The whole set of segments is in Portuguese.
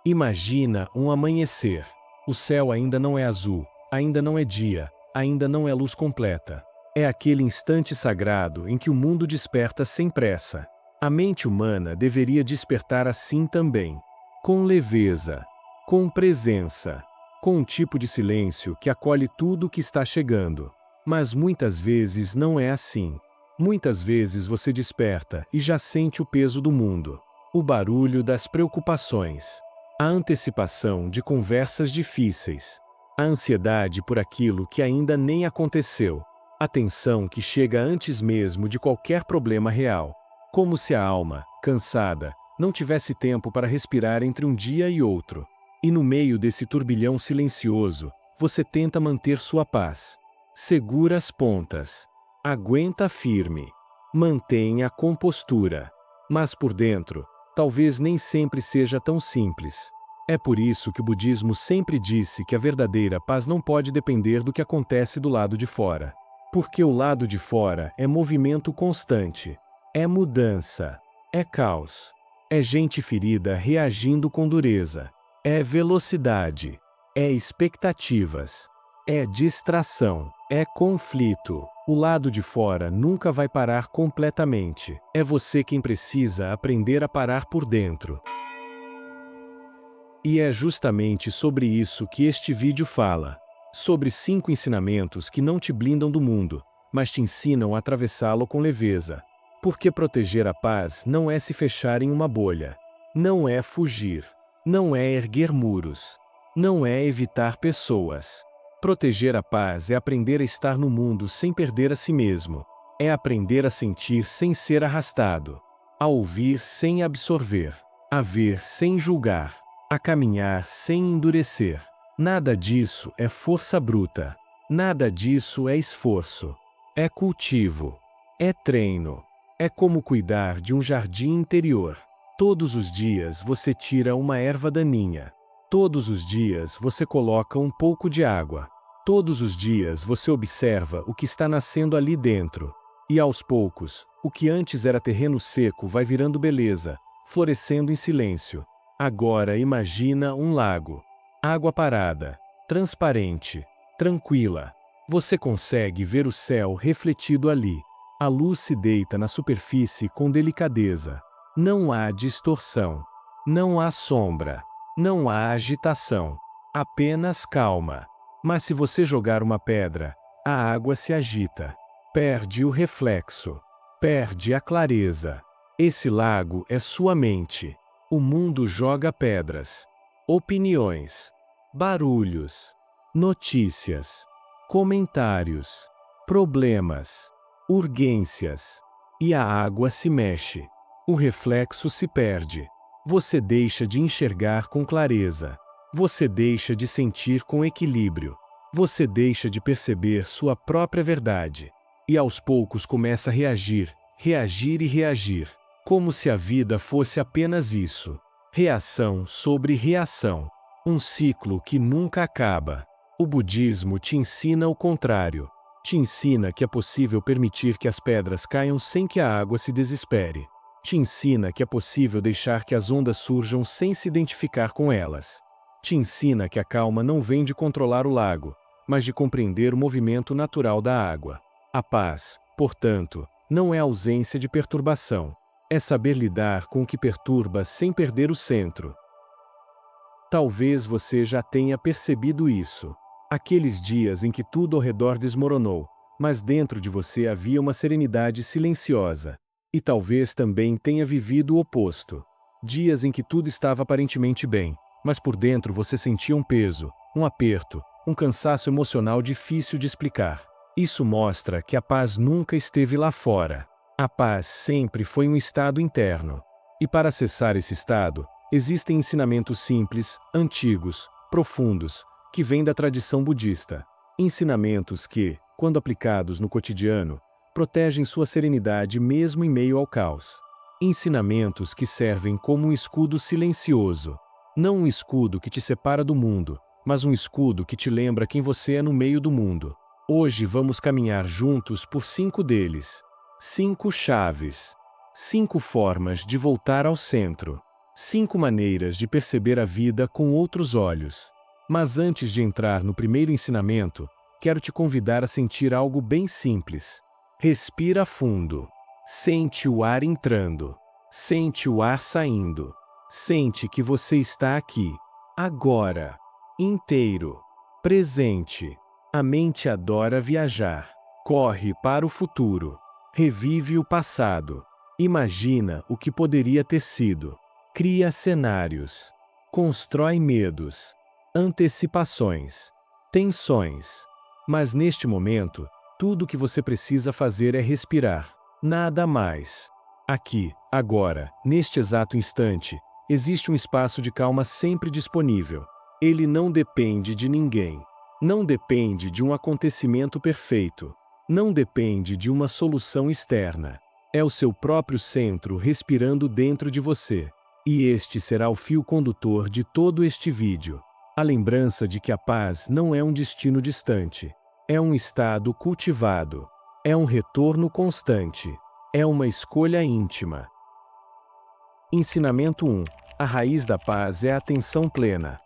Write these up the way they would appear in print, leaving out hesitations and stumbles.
Imagina um amanhecer. O céu ainda não é azul, ainda não é dia, ainda não é luz completa. É aquele instante sagrado em que o mundo desperta sem pressa. A mente humana deveria despertar assim também. Com leveza, com presença, com um tipo de silêncio que acolhe tudo o que está chegando. Mas muitas vezes não é assim. Muitas vezes você desperta e já sente o peso do mundo, o barulho das preocupações, a antecipação de conversas difíceis, a ansiedade por aquilo que ainda nem aconteceu, a tensão que chega antes mesmo de qualquer problema real, como se a alma, cansada, não tivesse tempo para respirar entre um dia e outro. E no meio desse turbilhão silencioso, você tenta manter sua paz. Segura as pontas. Aguenta firme. Mantenha a compostura. Mas por dentro, talvez nem sempre seja tão simples. É por isso que o budismo sempre disse que a verdadeira paz não pode depender do que acontece do lado de fora. Porque o lado de fora é movimento constante. É mudança. É caos. É gente ferida reagindo com dureza. É velocidade. É expectativas. É distração. É conflito. O lado de fora nunca vai parar completamente. É você quem precisa aprender a parar por dentro. E é justamente sobre isso que este vídeo fala. Sobre 5 ensinamentos que não te blindam do mundo, mas te ensinam a atravessá-lo com leveza. Porque proteger a paz não é se fechar em uma bolha. Não é fugir. Não é erguer muros. Não é evitar pessoas. Proteger a paz é aprender a estar no mundo sem perder a si mesmo. É aprender a sentir sem ser arrastado. A ouvir sem absorver. A ver sem julgar. A caminhar sem endurecer. Nada disso é força bruta. Nada disso é esforço. É cultivo. É treino. É como cuidar de um jardim interior. Todos os dias você tira uma erva daninha. Todos os dias você coloca um pouco de água. Todos os dias você observa o que está nascendo ali dentro. E aos poucos, o que antes era terreno seco vai virando beleza, florescendo em silêncio. Agora imagina um lago. Água parada, transparente, tranquila. Você consegue ver o céu refletido ali. A luz se deita na superfície com delicadeza. Não há distorção. Não há sombra. Não há agitação. Apenas calma. Mas se você jogar uma pedra, a água se agita. Perde o reflexo. Perde a clareza. Esse lago é sua mente. O mundo joga pedras. Opiniões. Barulhos. Notícias. Comentários. Problemas. Urgências. E a água se mexe. O reflexo se perde. Você deixa de enxergar com clareza. Você deixa de sentir com equilíbrio. Você deixa de perceber sua própria verdade. E aos poucos começa a reagir, reagir e reagir. Como se a vida fosse apenas isso. Reação sobre reação. Um ciclo que nunca acaba. O budismo te ensina o contrário. Te ensina que é possível permitir que as pedras caiam sem que a água se desespere. Te ensina que é possível deixar que as ondas surjam sem se identificar com elas. Te ensina que a calma não vem de controlar o lago, mas de compreender o movimento natural da água. A paz, portanto, não é ausência de perturbação. É saber lidar com o que perturba sem perder o centro. Talvez você já tenha percebido isso. Aqueles dias em que tudo ao redor desmoronou, mas dentro de você havia uma serenidade silenciosa. E talvez também tenha vivido o oposto. Dias em que tudo estava aparentemente bem, mas por dentro você sentia um peso, um aperto, um cansaço emocional difícil de explicar. Isso mostra que a paz nunca esteve lá fora. A paz sempre foi um estado interno. E para acessar esse estado, existem ensinamentos simples, antigos, profundos, que vêm da tradição budista. Ensinamentos que, quando aplicados no cotidiano, protegem sua serenidade mesmo em meio ao caos. Ensinamentos que servem como um escudo silencioso. Não um escudo que te separa do mundo, mas um escudo que te lembra quem você é no meio do mundo. Hoje vamos caminhar juntos por 5 deles. 5 chaves. 5 formas de voltar ao centro. 5 maneiras de perceber a vida com outros olhos. Mas antes de entrar no primeiro ensinamento, quero te convidar a sentir algo bem simples. Respira fundo. Sente o ar entrando. Sente o ar saindo. Sente que você está aqui, agora, inteiro, presente. A mente adora viajar. Corre para o futuro. Revive o passado. Imagina o que poderia ter sido. Cria cenários. Constrói medos, antecipações, tensões. Mas neste momento, tudo o que você precisa fazer é respirar. Nada mais. Aqui, agora, neste exato instante, existe um espaço de calma sempre disponível. Ele não depende de ninguém. Não depende de um acontecimento perfeito. Não depende de uma solução externa. É o seu próprio centro respirando dentro de você. E este será o fio condutor de todo este vídeo. A lembrança de que a paz não é um destino distante. É um estado cultivado. É um retorno constante. É uma escolha íntima. Ensinamento 1. A raiz da paz é a atenção plena.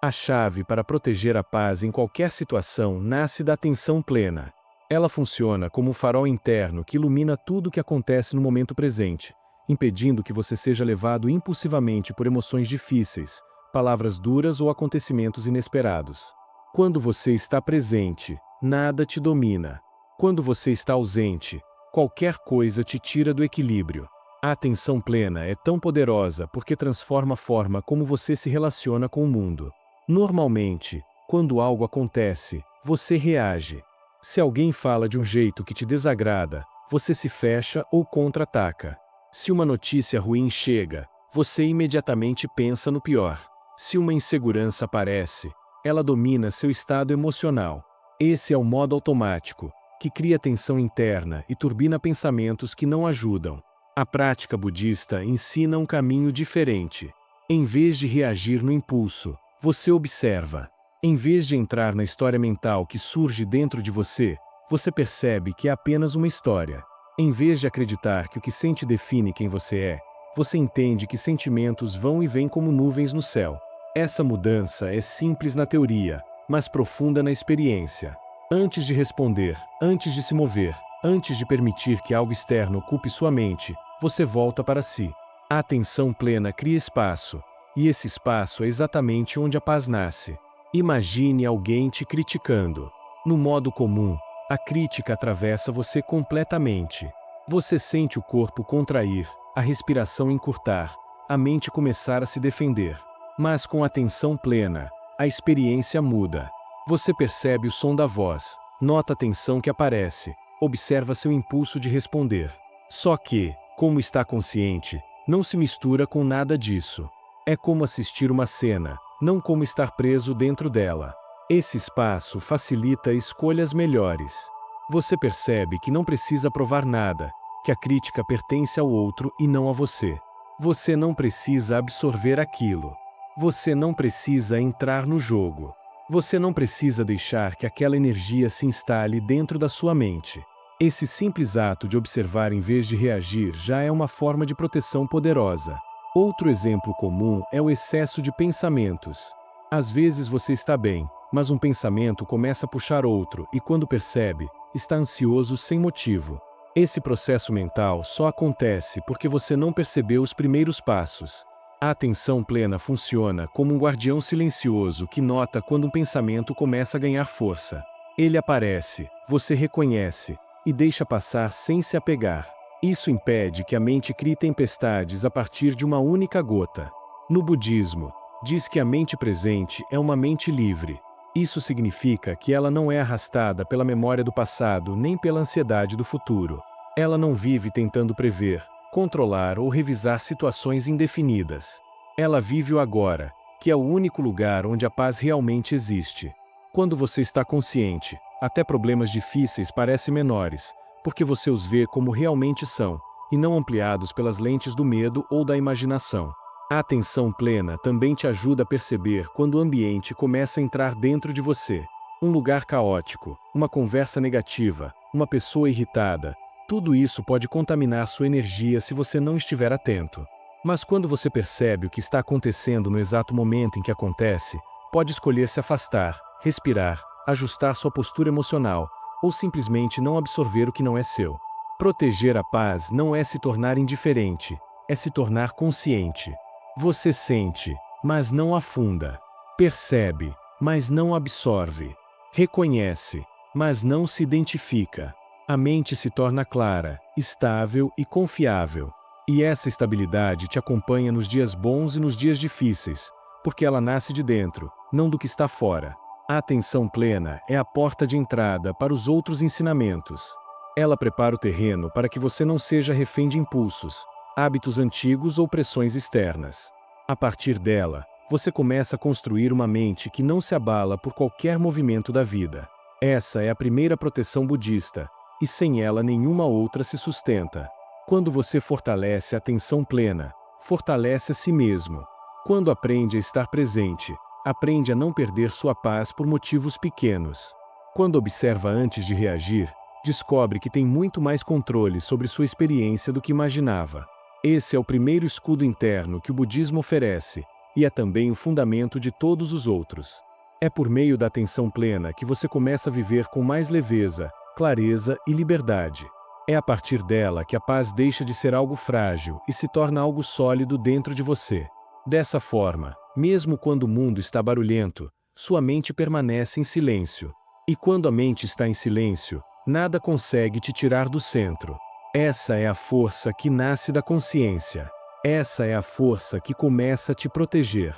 A chave para proteger a paz em qualquer situação nasce da atenção plena. Ela funciona como um farol interno que ilumina tudo o que acontece no momento presente, impedindo que você seja levado impulsivamente por emoções difíceis, palavras duras ou acontecimentos inesperados. Quando você está presente, nada te domina. Quando você está ausente, qualquer coisa te tira do equilíbrio. A atenção plena é tão poderosa porque transforma a forma como você se relaciona com o mundo. Normalmente, quando algo acontece, você reage. Se alguém fala de um jeito que te desagrada, você se fecha ou contra-ataca. Se uma notícia ruim chega, você imediatamente pensa no pior. Se uma insegurança aparece, ela domina seu estado emocional. Esse é o modo automático, que cria tensão interna e turbina pensamentos que não ajudam. A prática budista ensina um caminho diferente. Em vez de reagir no impulso, você observa. Em vez de entrar na história mental que surge dentro de você, você percebe que é apenas uma história. Em vez de acreditar que o que sente define quem você é, você entende que sentimentos vão e vêm como nuvens no céu. Essa mudança é simples na teoria, mas profunda na experiência. Antes de responder, antes de se mover, antes de permitir que algo externo ocupe sua mente, você volta para si. A atenção plena cria espaço, e esse espaço é exatamente onde a paz nasce. Imagine alguém te criticando. No modo comum, a crítica atravessa você completamente. Você sente o corpo contrair, a respiração encurtar, a mente começar a se defender. Mas com atenção plena, a experiência muda. Você percebe o som da voz, nota a tensão que aparece, observa seu impulso de responder. Só que, como está consciente, não se mistura com nada disso. É como assistir uma cena, não como estar preso dentro dela. Esse espaço facilita escolhas melhores. Você percebe que não precisa provar nada, que a crítica pertence ao outro e não a você. Você não precisa absorver aquilo. Você não precisa entrar no jogo. Você não precisa deixar que aquela energia se instale dentro da sua mente. Esse simples ato de observar em vez de reagir já é uma forma de proteção poderosa. Outro exemplo comum é o excesso de pensamentos. Às vezes você está bem, mas um pensamento começa a puxar outro e quando percebe, está ansioso sem motivo. Esse processo mental só acontece porque você não percebeu os primeiros passos. A atenção plena funciona como um guardião silencioso que nota quando um pensamento começa a ganhar força. Ele aparece, você reconhece, e deixa passar sem se apegar. Isso impede que a mente crie tempestades a partir de uma única gota. No budismo, diz que a mente presente é uma mente livre. Isso significa que ela não é arrastada pela memória do passado nem pela ansiedade do futuro. Ela não vive tentando prever, controlar ou revisar situações indefinidas. Ela vive o agora, que é o único lugar onde a paz realmente existe. Quando você está consciente, até problemas difíceis parecem menores, porque você os vê como realmente são, e não ampliados pelas lentes do medo ou da imaginação. A atenção plena também te ajuda a perceber quando o ambiente começa a entrar dentro de você. Um lugar caótico, uma conversa negativa, uma pessoa irritada, tudo isso pode contaminar sua energia se você não estiver atento. Mas quando você percebe o que está acontecendo no exato momento em que acontece, pode escolher se afastar, respirar, ajustar sua postura emocional, ou simplesmente não absorver o que não é seu. Proteger a paz não é se tornar indiferente, é se tornar consciente. Você sente, mas não afunda. Percebe, mas não absorve. Reconhece, mas não se identifica. A mente se torna clara, estável e confiável. E essa estabilidade te acompanha nos dias bons e nos dias difíceis, porque ela nasce de dentro, não do que está fora. A atenção plena é a porta de entrada para os outros ensinamentos. Ela prepara o terreno para que você não seja refém de impulsos, hábitos antigos ou pressões externas. A partir dela, você começa a construir uma mente que não se abala por qualquer movimento da vida. Essa é a primeira proteção budista, e sem ela nenhuma outra se sustenta. Quando você fortalece a atenção plena, fortalece a si mesmo. Quando aprende a estar presente, aprende a não perder sua paz por motivos pequenos. Quando observa antes de reagir, descobre que tem muito mais controle sobre sua experiência do que imaginava. Esse é o primeiro escudo interno que o budismo oferece, e é também o fundamento de todos os outros. É por meio da atenção plena que você começa a viver com mais leveza, clareza e liberdade. É a partir dela que a paz deixa de ser algo frágil e se torna algo sólido dentro de você. Dessa forma, mesmo quando o mundo está barulhento, sua mente permanece em silêncio. E quando a mente está em silêncio, nada consegue te tirar do centro. Essa é a força que nasce da consciência. Essa é a força que começa a te proteger.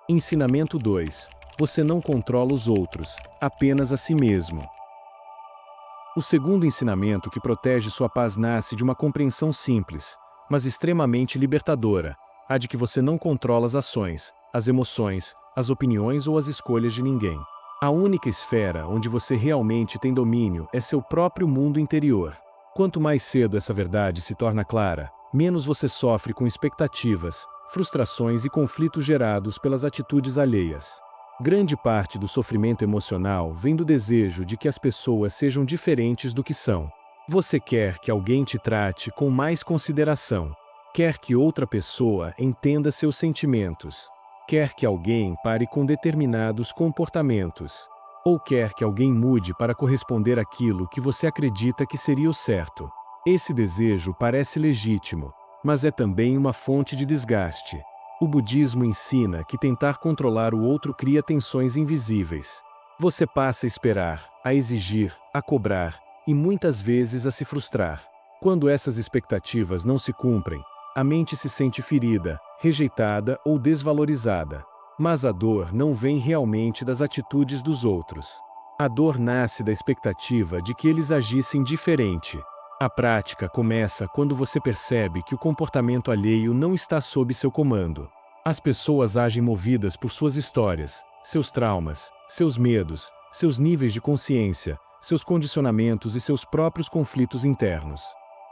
Ensinamento 2. Você não controla os outros, apenas a si mesmo. O segundo ensinamento que protege sua paz nasce de uma compreensão simples, mas extremamente libertadora, a de que você não controla as ações, as emoções, as opiniões ou as escolhas de ninguém. A única esfera onde você realmente tem domínio é seu próprio mundo interior. Quanto mais cedo essa verdade se torna clara, menos você sofre com expectativas, frustrações e conflitos gerados pelas atitudes alheias. Grande parte do sofrimento emocional vem do desejo de que as pessoas sejam diferentes do que são. Você quer que alguém te trate com mais consideração. Quer que outra pessoa entenda seus sentimentos. Quer que alguém pare com determinados comportamentos. Ou quer que alguém mude para corresponder àquilo que você acredita que seria o certo. Esse desejo parece legítimo, mas é também uma fonte de desgaste. O budismo ensina que tentar controlar o outro cria tensões invisíveis. Você passa a esperar, a exigir, a cobrar e muitas vezes a se frustrar. Quando essas expectativas não se cumprem, a mente se sente ferida, rejeitada ou desvalorizada. Mas a dor não vem realmente das atitudes dos outros. A dor nasce da expectativa de que eles agissem diferente. A prática começa quando você percebe que o comportamento alheio não está sob seu comando. As pessoas agem movidas por suas histórias, seus traumas, seus medos, seus níveis de consciência, seus condicionamentos e seus próprios conflitos internos.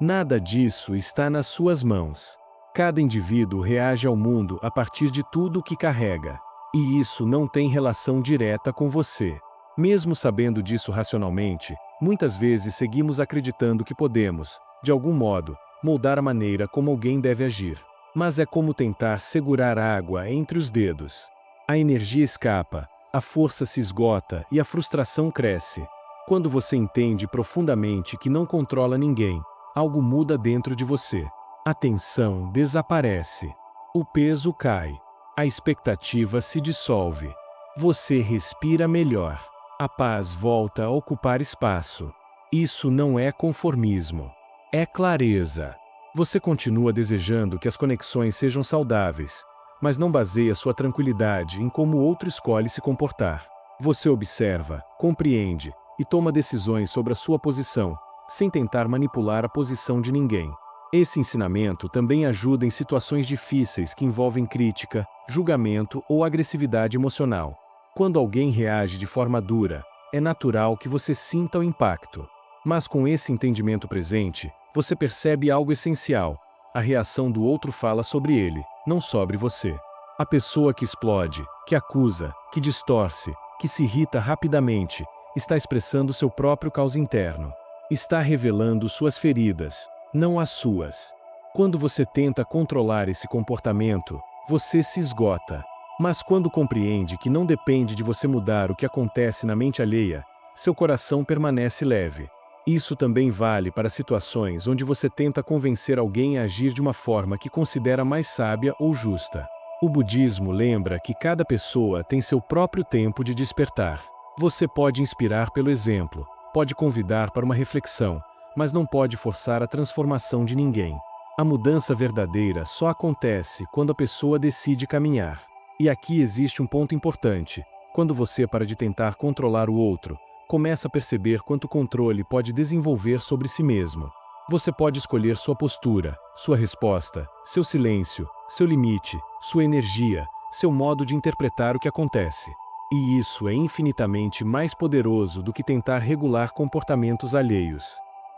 Nada disso está nas suas mãos. Cada indivíduo reage ao mundo a partir de tudo o que carrega. E isso não tem relação direta com você. Mesmo sabendo disso racionalmente, muitas vezes seguimos acreditando que podemos, de algum modo, moldar a maneira como alguém deve agir. Mas é como tentar segurar água entre os dedos. A energia escapa, a força se esgota e a frustração cresce. Quando você entende profundamente que não controla ninguém, algo muda dentro de você. A tensão desaparece. O peso cai. A expectativa se dissolve. Você respira melhor. A paz volta a ocupar espaço. Isso não é conformismo. É clareza. Você continua desejando que as conexões sejam saudáveis, mas não baseia sua tranquilidade em como o outro escolhe se comportar. Você observa, compreende e toma decisões sobre a sua posição, sem tentar manipular a posição de ninguém. Esse ensinamento também ajuda em situações difíceis que envolvem crítica, julgamento ou agressividade emocional. Quando alguém reage de forma dura, é natural que você sinta o impacto. Mas com esse entendimento presente, você percebe algo essencial. A reação do outro fala sobre ele, não sobre você. A pessoa que explode, que acusa, que distorce, que se irrita rapidamente, está expressando seu próprio caos interno. Está revelando suas feridas, não as suas. Quando você tenta controlar esse comportamento, você se esgota. Mas quando compreende que não depende de você mudar o que acontece na mente alheia, seu coração permanece leve. Isso também vale para situações onde você tenta convencer alguém a agir de uma forma que considera mais sábia ou justa. O budismo lembra que cada pessoa tem seu próprio tempo de despertar. Você pode inspirar pelo exemplo, pode convidar para uma reflexão, mas não pode forçar a transformação de ninguém. A mudança verdadeira só acontece quando a pessoa decide caminhar. E aqui existe um ponto importante. Quando você para de tentar controlar o outro, começa a perceber quanto controle pode desenvolver sobre si mesmo. Você pode escolher sua postura, sua resposta, seu silêncio, seu limite, sua energia, seu modo de interpretar o que acontece. E isso é infinitamente mais poderoso do que tentar regular comportamentos alheios.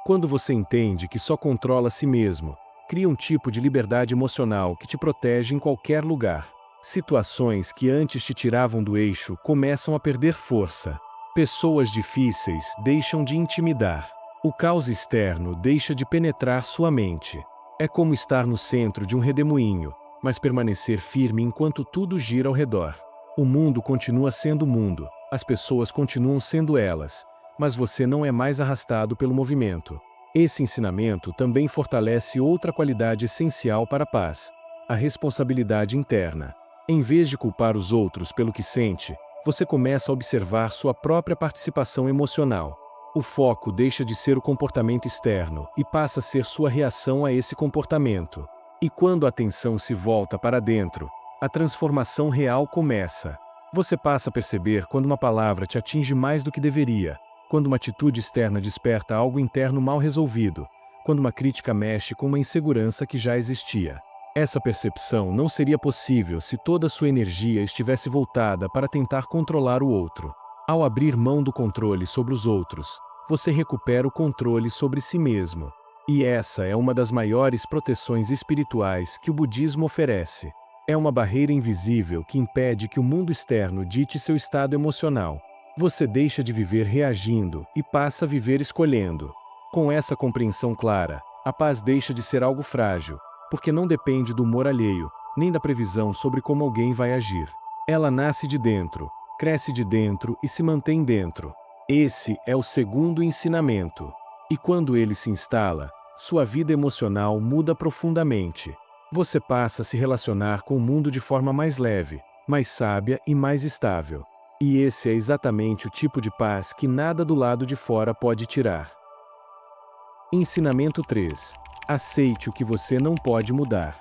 Quando você entende que só controla a si mesmo, cria um tipo de liberdade emocional que te protege em qualquer lugar. Situações que antes te tiravam do eixo começam a perder força. Pessoas difíceis deixam de intimidar. O caos externo deixa de penetrar sua mente. É como estar no centro de um redemoinho, mas permanecer firme enquanto tudo gira ao redor. O mundo continua sendo mundo, as pessoas continuam sendo elas, mas você não é mais arrastado pelo movimento. Esse ensinamento também fortalece outra qualidade essencial para a paz: a responsabilidade interna. Em vez de culpar os outros pelo que sente, você começa a observar sua própria participação emocional. O foco deixa de ser o comportamento externo e passa a ser sua reação a esse comportamento. E quando a atenção se volta para dentro, a transformação real começa. Você passa a perceber quando uma palavra te atinge mais do que deveria, quando uma atitude externa desperta algo interno mal resolvido, quando uma crítica mexe com uma insegurança que já existia. Essa percepção não seria possível se toda a sua energia estivesse voltada para tentar controlar o outro. Ao abrir mão do controle sobre os outros, você recupera o controle sobre si mesmo. E essa é uma das maiores proteções espirituais que o budismo oferece. É uma barreira invisível que impede que o mundo externo dite seu estado emocional. Você deixa de viver reagindo e passa a viver escolhendo. Com essa compreensão clara, a paz deixa de ser algo frágil, porque não depende do humor alheio, nem da previsão sobre como alguém vai agir. Ela nasce de dentro, cresce de dentro e se mantém dentro. Esse é o segundo ensinamento. E quando ele se instala, sua vida emocional muda profundamente. Você passa a se relacionar com o mundo de forma mais leve, mais sábia e mais estável. E esse é exatamente o tipo de paz que nada do lado de fora pode tirar. Ensinamento 3. Aceite o que você não pode mudar.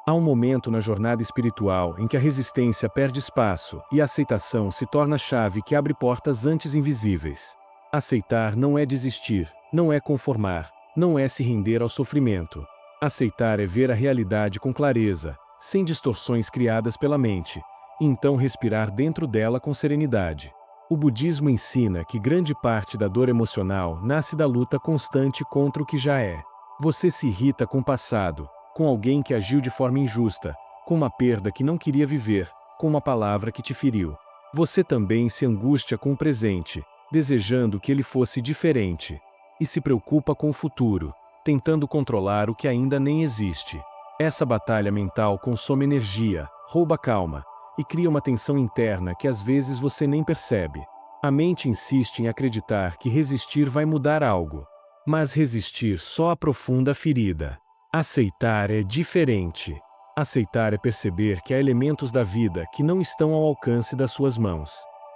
Há um momento na jornada espiritual em que a resistência perde espaço e a aceitação se torna a chave que abre portas antes invisíveis. Aceitar não é desistir, não é conformar, não é se render ao sofrimento. Aceitar é ver a realidade com clareza, sem distorções criadas pela mente, e então respirar dentro dela com serenidade. O budismo ensina que grande parte da dor emocional nasce da luta constante contra o que já é. Você se irrita com o passado, com alguém que agiu de forma injusta, com uma perda que não queria viver, com uma palavra que te feriu. Você também se angustia com o presente, desejando que ele fosse diferente. E se preocupa com o futuro, tentando controlar o que ainda nem existe. Essa batalha mental consome energia, rouba calma, e cria uma tensão interna que às vezes você nem percebe. A mente insiste em acreditar que resistir vai mudar algo. Mas resistir só aprofunda a ferida. Aceitar é diferente. Aceitar é perceber que há elementos da vida que não estão ao alcance das suas mãos.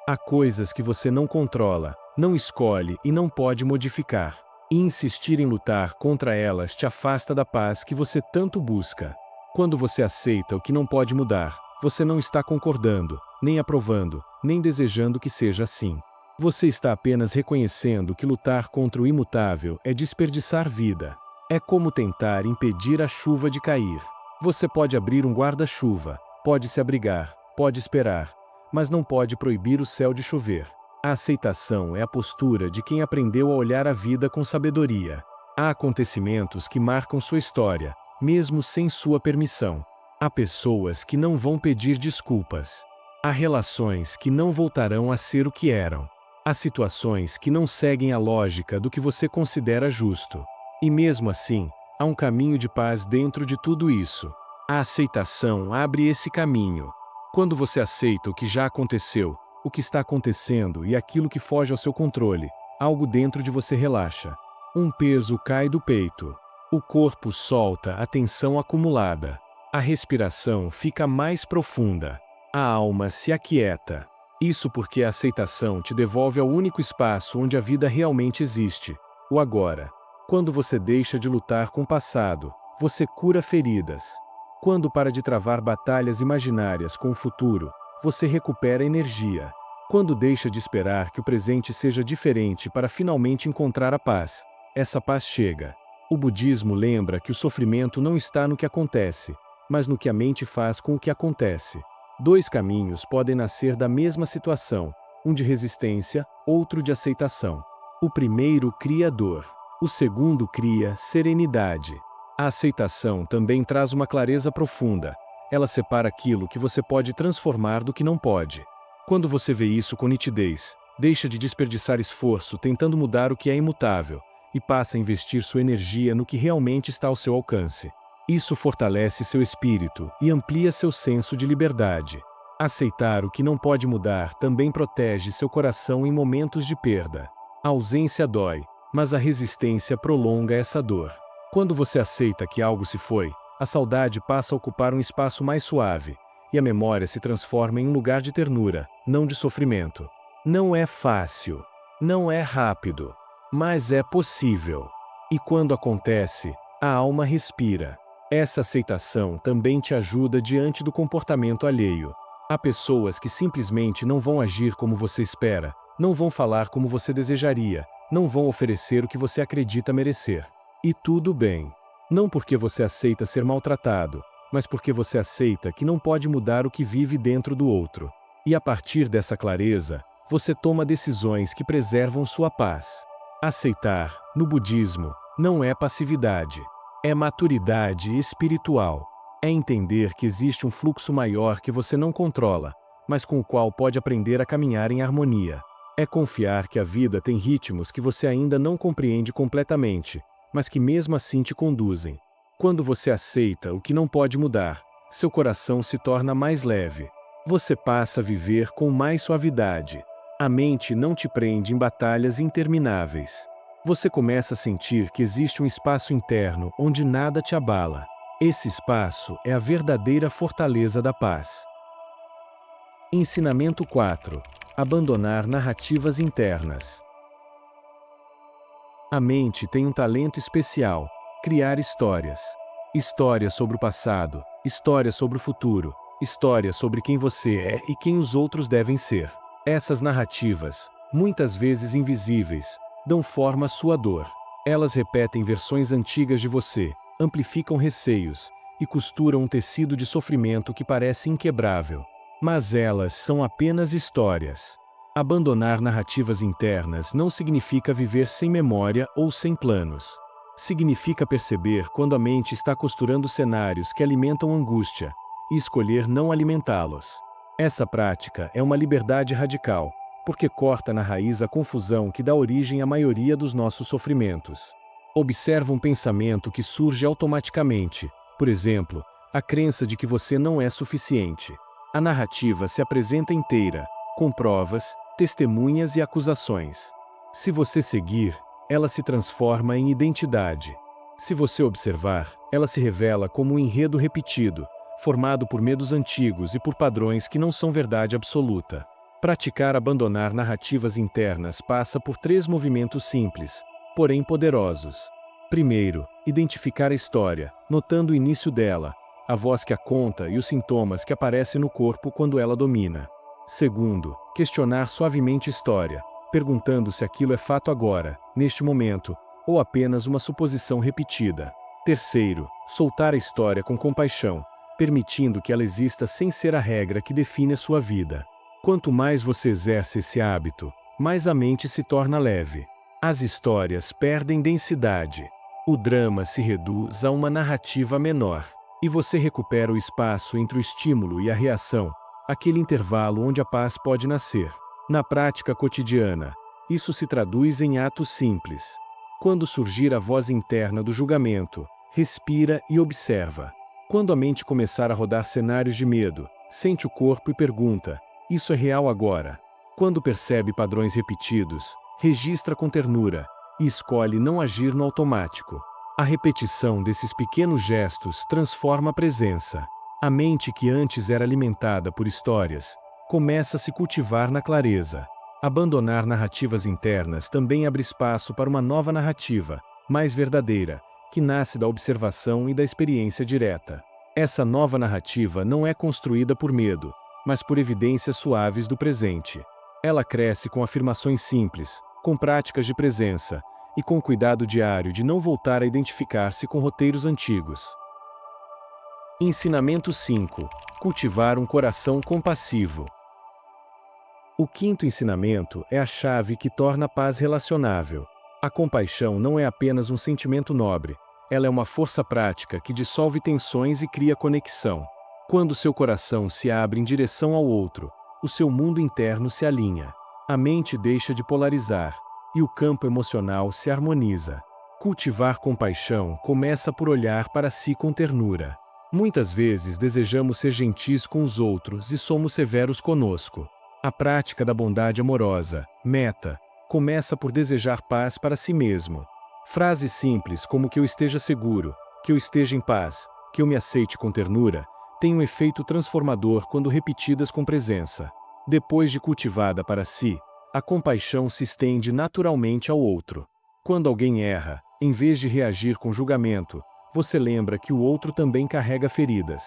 Há coisas que você não controla, não escolhe e não pode modificar. E insistir em lutar contra elas te afasta da paz que você tanto busca. Quando você aceita o que não pode mudar, você não está concordando, nem aprovando, nem desejando que seja assim. Você está apenas reconhecendo que lutar contra o imutável é desperdiçar vida. É como tentar impedir a chuva de cair. Você pode abrir um guarda-chuva, pode se abrigar, pode esperar, mas não pode proibir o céu de chover. A aceitação é a postura de quem aprendeu a olhar a vida com sabedoria. Há acontecimentos que marcam sua história, mesmo sem sua permissão. Há pessoas que não vão pedir desculpas. Há relações que não voltarão a ser o que eram. Há situações que não seguem a lógica do que você considera justo. E mesmo assim, Há um caminho de paz dentro de tudo isso. A aceitação abre esse caminho. Quando você aceita o que já aconteceu, o que está acontecendo e aquilo que foge ao seu controle, algo dentro de você relaxa. Um peso cai do peito. O corpo solta a tensão acumulada. A respiração fica mais profunda. A alma se aquieta. Isso porque a aceitação te devolve ao único espaço onde a vida realmente existe, o agora. Quando você deixa de lutar com o passado, você cura feridas. Quando para de travar batalhas imaginárias com o futuro, você recupera energia. Quando deixa de esperar que o presente seja diferente para finalmente encontrar a paz, essa paz chega. O budismo lembra que o sofrimento não está no que acontece, mas no que a mente faz com o que acontece. Dois caminhos podem nascer da mesma situação, um de resistência, outro de aceitação. O primeiro cria dor, o segundo cria serenidade. A aceitação também traz uma clareza profunda. Ela separa aquilo que você pode transformar do que não pode. Quando você vê isso com nitidez, deixa de desperdiçar esforço tentando mudar o que é imutável e passa a investir sua energia no que realmente está ao seu alcance. Isso fortalece seu espírito e amplia seu senso de liberdade. Aceitar o que não pode mudar também protege seu coração em momentos de perda. A ausência dói, mas a resistência prolonga essa dor. Quando você aceita que algo se foi, a saudade passa a ocupar um espaço mais suave, e a memória se transforma em um lugar de ternura, não de sofrimento. Não é fácil, não é rápido, mas é possível. E quando acontece, a alma respira. Essa aceitação também te ajuda diante do comportamento alheio. Há pessoas que simplesmente não vão agir como você espera, não vão falar como você desejaria, não vão oferecer o que você acredita merecer. E tudo bem. Não porque você aceita ser maltratado, mas porque você aceita que não pode mudar o que vive dentro do outro. E a partir dessa clareza, você toma decisões que preservam sua paz. Aceitar, no budismo, não é passividade. É maturidade espiritual. É entender que existe um fluxo maior que você não controla, mas com o qual pode aprender a caminhar em harmonia. É confiar que a vida tem ritmos que você ainda não compreende completamente, mas que mesmo assim te conduzem. Quando você aceita o que não pode mudar, seu coração se torna mais leve. Você passa a viver com mais suavidade. A mente não te prende em batalhas intermináveis. Você começa a sentir que existe um espaço interno onde nada te abala. Esse espaço é a verdadeira fortaleza da paz. Ensinamento 4. Abandonar narrativas internas. A mente tem um talento especial: criar histórias. Histórias sobre o passado, histórias sobre o futuro, histórias sobre quem você é e quem os outros devem ser. Essas narrativas, muitas vezes invisíveis, dão forma à sua dor. Elas repetem versões antigas de você, amplificam receios e costuram um tecido de sofrimento que parece inquebrável. Mas elas são apenas histórias. Abandonar narrativas internas não significa viver sem memória ou sem planos. Significa perceber quando a mente está costurando cenários que alimentam angústia e escolher não alimentá-los. Essa prática é uma liberdade radical, porque corta na raiz a confusão que dá origem à maioria dos nossos sofrimentos. Observa um pensamento que surge automaticamente, por exemplo, a crença de que você não é suficiente. A narrativa se apresenta inteira, com provas, testemunhas e acusações. Se você seguir, ela se transforma em identidade. Se você observar, ela se revela como um enredo repetido, formado por medos antigos e por padrões que não são verdade absoluta. Praticar abandonar narrativas internas passa por 3 movimentos simples, porém poderosos. Primeiro, identificar a história, notando o início dela, a voz que a conta e os sintomas que aparecem no corpo quando ela domina. Segundo, questionar suavemente a história, perguntando se aquilo é fato agora, neste momento, ou apenas uma suposição repetida. Terceiro, soltar a história com compaixão, permitindo que ela exista sem ser a regra que define a sua vida. Quanto mais você exerce esse hábito, mais a mente se torna leve. As histórias perdem densidade. O drama se reduz a uma narrativa menor, e você recupera o espaço entre o estímulo e a reação, aquele intervalo onde a paz pode nascer. Na prática cotidiana, isso se traduz em atos simples. Quando surgir a voz interna do julgamento, respira e observa. Quando a mente começar a rodar cenários de medo, sente o corpo e pergunta: isso é real agora? Quando percebe padrões repetidos, registra com ternura e escolhe não agir no automático. A repetição desses pequenos gestos transforma a presença. A mente que antes era alimentada por histórias, começa a se cultivar na clareza. Abandonar narrativas internas também abre espaço para uma nova narrativa, mais verdadeira, que nasce da observação e da experiência direta. Essa nova narrativa não é construída por medo, mas por evidências suaves do presente. Ela cresce com afirmações simples, com práticas de presença e com cuidado diário de não voltar a identificar-se com roteiros antigos. Ensinamento 5. Cultivar um coração compassivo. O quinto ensinamento é a chave que torna a paz relacionável. A compaixão não é apenas um sentimento nobre, ela é uma força prática que dissolve tensões e cria conexão. Quando seu coração se abre em direção ao outro, o seu mundo interno se alinha. A mente deixa de polarizar, e o campo emocional se harmoniza. Cultivar compaixão começa por olhar para si com ternura. Muitas vezes desejamos ser gentis com os outros e somos severos conosco. A prática da bondade amorosa, meta, começa por desejar paz para si mesmo. Frases simples como que eu esteja seguro, que eu esteja em paz, que eu me aceite com ternura, têm um efeito transformador quando repetidas com presença. Depois de cultivada para si, a compaixão se estende naturalmente ao outro. Quando alguém erra, em vez de reagir com julgamento, você lembra que o outro também carrega feridas.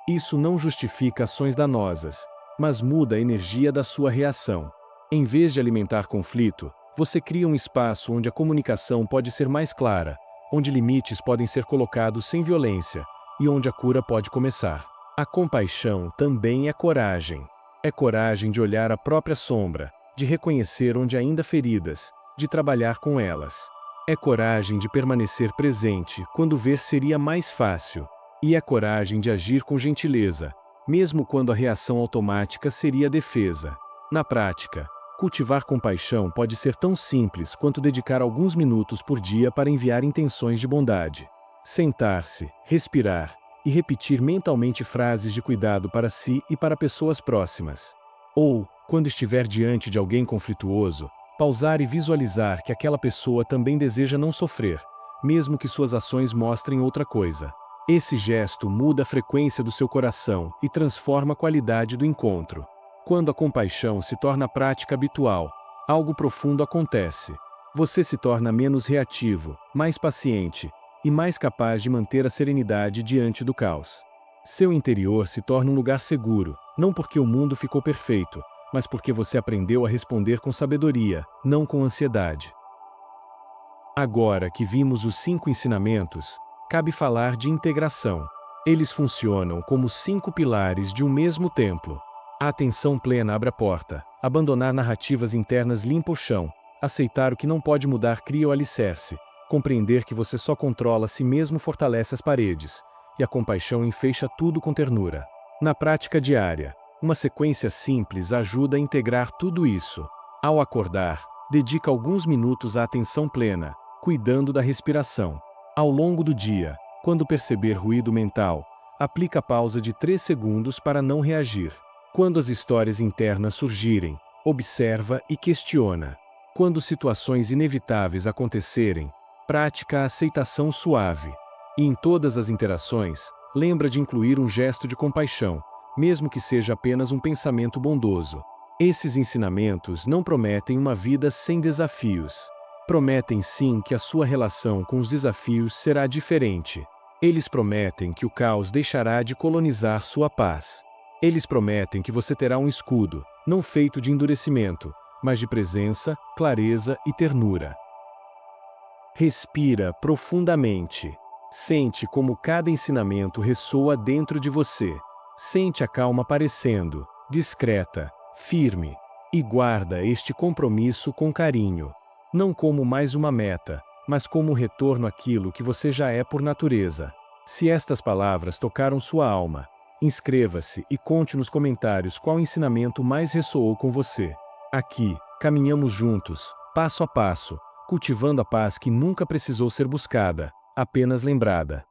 Isso não justifica ações danosas, mas muda a energia da sua reação. Em vez de alimentar conflito, você cria um espaço onde a comunicação pode ser mais clara, onde limites podem ser colocados sem violência e onde a cura pode começar. A compaixão também é coragem. É coragem de olhar a própria sombra, de reconhecer onde ainda há feridas, de trabalhar com elas. É coragem de permanecer presente quando ver seria mais fácil. E é coragem de agir com gentileza, mesmo quando a reação automática seria a defesa. Na prática, cultivar compaixão pode ser tão simples quanto dedicar alguns minutos por dia para enviar intenções de bondade. Sentar-se, respirar e repetir mentalmente frases de cuidado para si e para pessoas próximas. Ou, quando estiver diante de alguém conflituoso, pausar e visualizar que aquela pessoa também deseja não sofrer, mesmo que suas ações mostrem outra coisa. Esse gesto muda a frequência do seu coração e transforma a qualidade do encontro. Quando a compaixão se torna prática habitual, algo profundo acontece. Você se torna menos reativo, mais paciente e mais capaz de manter a serenidade diante do caos. Seu interior se torna um lugar seguro, não porque o mundo ficou perfeito, mas porque você aprendeu a responder com sabedoria, não com ansiedade. Agora que vimos os 5 ensinamentos, cabe falar de integração. Eles funcionam como 5 pilares de um mesmo templo. A atenção plena abre a porta, abandonar narrativas internas limpa o chão, aceitar o que não pode mudar cria o alicerce, compreender que você só controla a si mesmo fortalece as paredes, e a compaixão enfeixa tudo com ternura. Na prática diária, uma sequência simples ajuda a integrar tudo isso. Ao acordar, dedica alguns minutos à atenção plena, cuidando da respiração. Ao longo do dia, quando perceber ruído mental, aplica a pausa de 3 segundos para não reagir. Quando as histórias internas surgirem, observa e questiona. Quando situações inevitáveis acontecerem, prática a aceitação suave. E em todas as interações, lembra de incluir um gesto de compaixão, mesmo que seja apenas um pensamento bondoso. Esses ensinamentos não prometem uma vida sem desafios. Prometem sim que a sua relação com os desafios será diferente. Eles prometem que o caos deixará de colonizar sua paz. Eles prometem que você terá um escudo, não feito de endurecimento, mas de presença, clareza e ternura. Respira profundamente. Sente como cada ensinamento ressoa dentro de você. Sente a calma aparecendo, discreta, firme, e guarda este compromisso com carinho. Não como mais uma meta, mas como um retorno àquilo que você já é por natureza. Se estas palavras tocaram sua alma, inscreva-se e conte nos comentários qual ensinamento mais ressoou com você. Aqui, caminhamos juntos, passo a passo, cultivando a paz que nunca precisou ser buscada, apenas lembrada.